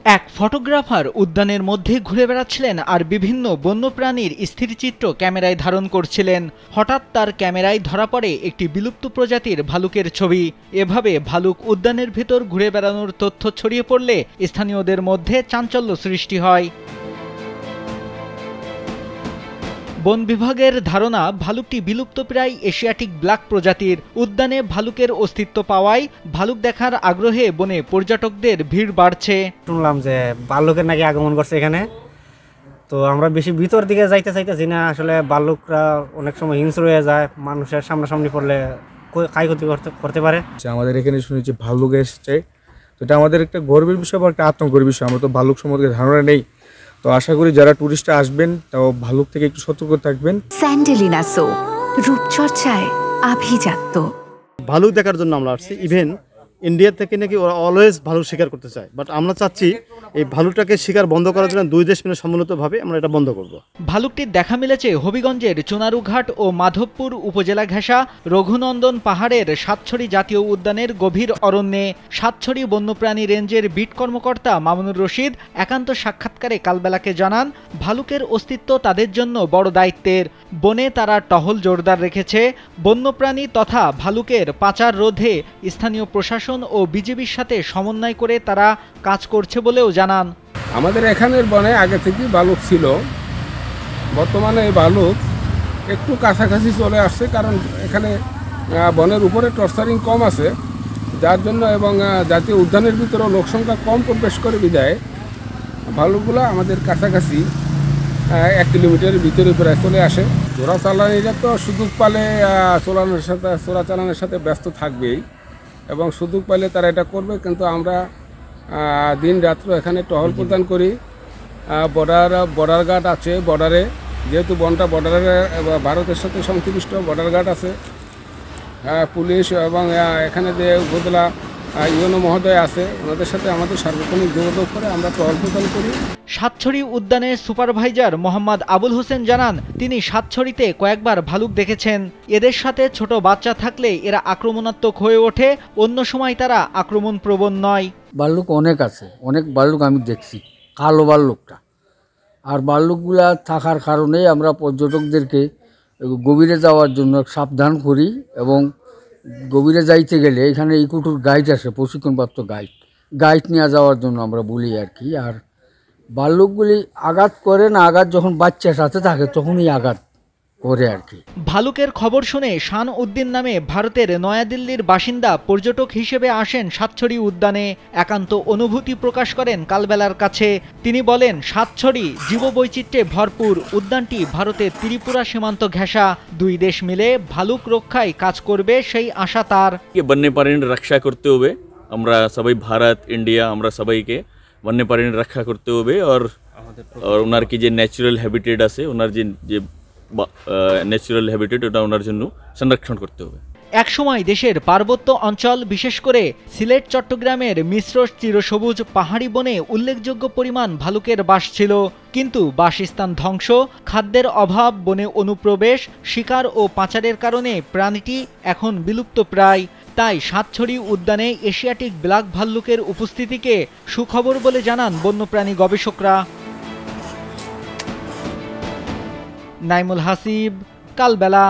এক ফটোগ্রাফার উদ্যানের মধ্যে ঘুরে বেড়াচ্ছিলেন আর বিভিন্ন বন্যপ্রাণীর স্থিরচিত্র ক্যামেরায় ধারণ করছিলেন। হঠাৎ তার ক্যামেরায় ধরা পড়ে একটি বিলুপ্ত প্রজাতির ভালুকের ছবি। এভাবে ভালুক উদ্যানের ভেতর ঘুরে বেড়ানোর তথ্য ছড়িয়ে পড়লে স্থানীয়দের মধ্যে চাঞ্চল্য সৃষ্টি হয়। বন বিভাগের ধারণা, ভালুকটি বিলুপ্তপ্রায় এশিয়াটিক ব্ল্যাক প্রজাতির। উদ্যানে ভালুকের অস্তিত্ব পাওয়ায় ভালুক দেখার আগ্রহে বনে পর্যটকদের ভিড় বাড়ছে। শুনলাম যে ভালুকের নাকি আগমন করছে এখানে, তো আমরা বেশি ভিতর দিকে যাইতে চাইতেছি না। আসলে ভালুকরা অনেক সময় হিংস্র হয়ে যায়, মানুষের সামনাসামনি পড়লে ক্ষয়ক্ষতি করতে পারে। আমাদের এখানে শুনেছি ভালুক এসছে, তো এটা আমাদের একটা গর্বের বিষয় বা একটা আতঙ্কের বিষয়। আমরা তো ভালুক সম্পর্কে ধারণা নেই, তো আশা করি যারা টুরিস্টরা আসবেন তাও ভালুক থেকে একটু সতর্ক থাকবেন। স্যান্ডেলিনা সো, রূপচর্চায় আভিজাত্য। ভালুক দেখার জন্য আমরা আসছি। ইভেন ইন্ডিয়া থেকে নাকি ওরা অলওয়েজ ভালুক শিকার করতে চায়, বাট আমরা চাচ্ছি এই ভালুকটাকে শিকার বন্ধ করার জন্য দুই দেশ মিলে সম্মিলিতভাবে আমরা এটা বন্ধ করব। ভালুকটির দেখা মিলেছে হবিগঞ্জের চুনারুঘাট ও মাধবপুর উপজেলা ঘেঁষা রঘুনন্দন পাহাড়ের সাতছড়ি জাতীয় উদ্যানের গভীর অরণ্যে। সাতছড়ি বন্যপ্রাণী রেঞ্জের বিট কর্মকর্তা মামুনুর রশিদ একান্ত সাক্ষাৎকারে কালবেলাকে জানান, ভালুকের অস্তিত্ব তাদের জন্য বড় দায়িত্বের। বনে তারা টহল জোরদার রেখেছে। বন্যপ্রাণী তথা ভালুকের পাচার রোধে স্থানীয় প্রশাসন ও বিজিবির সাথে সমন্বয় করে তারা কাজ করছে বলেও জানান। আমাদের এখানের বনে আগে থেকেই ভালুক ছিল, বর্তমানে এই ভালুক একটু কাছাকাছি চলে আসছে, কারণ এখানে বনের উপরে টর্চারিং কম আছে, যার জন্য এবং জাতীয় উদ্যানের ভিতরেও লোকসংখ্যা কম প্রবেশ করে বিদায় ভালুকগুলো আমাদের কাছাকাছি 1 কিলোমিটারের ভিতরে প্রায় চলে আসে। চোরাচালানিরা তো সুযোগ পালে চোরাচালানের সাথে ব্যস্ত থাকবেই এবং সুযোগ পাইলে তারা এটা করবে, কিন্তু আমরা দিন রাত্র এখানে টহল প্রদান করি। বর্ডার গার্ড আছে বর্ডারে, যেহেতু বনটা বর্ডারে ভারতের সাথে সংশ্লিষ্ট বর্ডার গার্ড আছে, পুলিশ এবং এখানে যে উপজেলা ইউনো মহোদয় আছে, ওনাদের সাথে আমাদের সার্বক্ষণিক যোগাযোগ করে আমরা টহল প্রদান করি। সাতছড়ি উদ্যানের সুপারভাইজার মোহাম্মদ আবুল হোসেন জানান, তিনি সাতছড়িতে কয়েকবার ভালুক দেখেছেন। এদের সাথে ছোট বাচ্চা থাকলে এরা আক্রমণাত্মক হয়ে ওঠে, অন্য সময় তারা আক্রমণ প্রবণ নয়। ভাল্লুক অনেক আছে, অনেক ভাল্লুক আমি দেখছি, কালো ভাল্লুকটা। আর ভাল্লুকগুলা থাকার কারণেই আমরা পর্যটকদেরকে গভীরে যাওয়ার জন্য সাবধান করি, এবং গভীরে যাইতে গেলে এখানে ইকুটুর গাইড আছে, প্রশিক্ষণপ্রাপ্ত গাইড নিয়ে যাওয়ার জন্য আমরা বলি আর কি। আর ভাল্লুকগুলি আঘাত করে না, আঘাত যখন বাচ্চার সাথে থাকে তখনই আঘাত করে আর কি। ভালুকের খবর শুনে শান উদ্দিন নামে ভারতের নয়াদিল্লির বাসিন্দা পর্যটক হিসেবে আসেন সাতছড়ি উদ্যানে। একান্ত অনুভূতি প্রকাশ করেন কালবেলার কাছে। তিনি বলেন, সাতছড়ি জীববৈচিত্র্যে ভরপুর। উদ্যানটি ভারতের ত্রিপুরা সীমান্ত ঘেঁষা। দুই দেশ মিলে ভালুক রক্ষায় কাজ করবে সেই আশা তার। বন্যপ্রাণীর রক্ষা করতে হবে, আমরা সবাই ভারত ইন্ডিয়া আমরা সবাইকে বন্যপ্রাণীর রক্ষা করতে হবে। আর ওনার কি যে ন্যাচারাল হ্যাবিটেট আছে, ওনার যে ন্যাচারাল হ্যাবিটেট, ওটা ওনার জন্য সংরক্ষণ করতে হবে। একসময় দেশের পার্বত্য অঞ্চল, বিশেষ করে সিলেট চট্টগ্রামের মিশ্র চিরসবুজ পাহাড়ি বনে উল্লেখযোগ্য পরিমাণ ভালুকের বাস ছিল। কিন্তু বাসস্থান ধ্বংস, খাদ্যের অভাব, বনে অনুপ্রবেশ, শিকার ও পাচারের কারণে প্রাণীটি এখন বিলুপ্ত প্রায়। তাই সাতছড়ি উদ্যানে এশিয়াটিক ব্ল্যাক ভাল্লুকের উপস্থিতিকে সুখবর বলে জানান বন্যপ্রাণী গবেষকরা। নাইমুল হাসিব, কালবেলা।